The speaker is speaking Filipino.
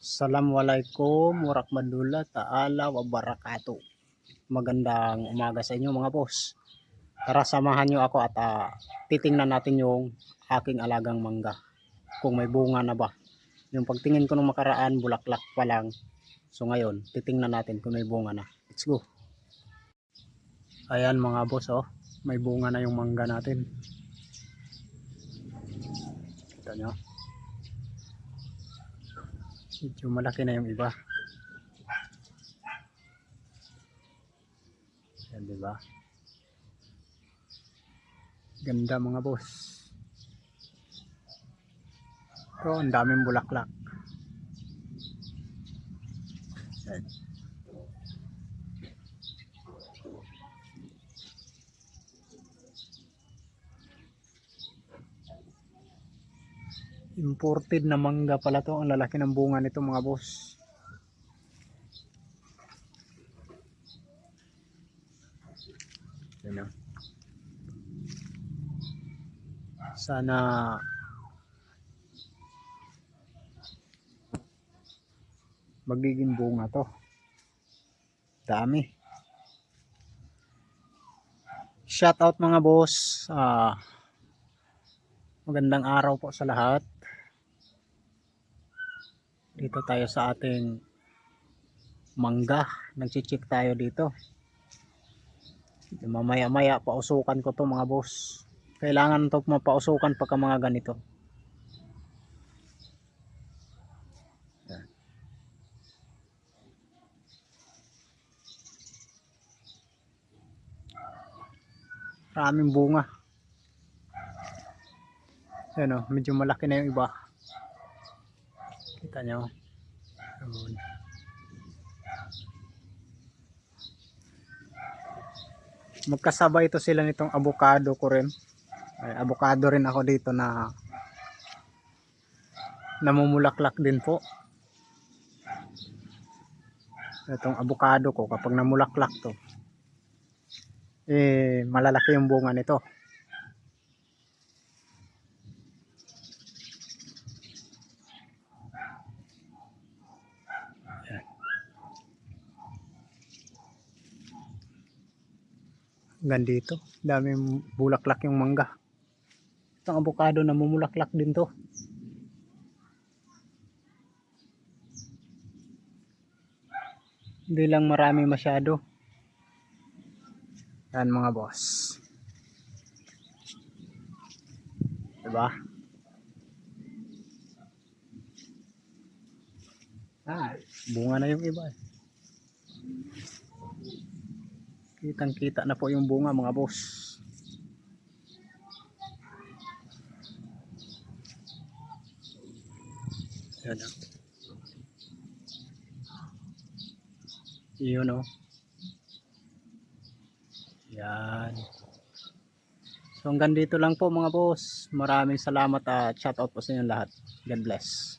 Assalamualaikum warahmatullahi ta'ala wabarakatuh. Magandang umaga sa inyo mga boss. Tara samahan nyo ako at titingnan natin yung aking alagang mangga. Kung may bunga na ba. Yung pagtingin ko nung makaraan, bulaklak pa lang. So ngayon, titingnan natin kung may bunga na. Let's go. Ayan mga boss, oh. May bunga na yung mangga natin. Kita nyo. Medyo malaki na yung iba. Yan, diba? Ganda mga boss. Ito, ang daming bulaklak. Yan. Imported na mangga pala to. Ang lalaki ng bunga nito mga boss. Yan. Sana magiging bunga to. Dami. Shout out mga boss. Magandang araw po sa lahat. Dito tayo sa ating mangga. Nagchichik tayo dito. Mamaya maya pausukan ko to mga boss. Kailangan to mapausukan pagka mga ganito. Maraming bunga. Ayan o, medyo malaki na yung iba. Kita nyo. Magkasabay ito sila nitong avocado ko rin. Ay, avocado rin ako dito na namumulaklak din po. Itong avocado ko kapag namulaklak to, malalaki yung bunga nito. Gandito, daming bulaklak yung mangga. Itong avocado namumulaklak din to. Hindi lang marami masyado. Yan mga boss. Diba? Bunga na yung iba. Kitang kita na po yung bunga mga boss. Yan o. Yun o. Yan. So hanggang dito lang po mga boss. Maraming salamat at shout out po sa inyo lahat. God bless.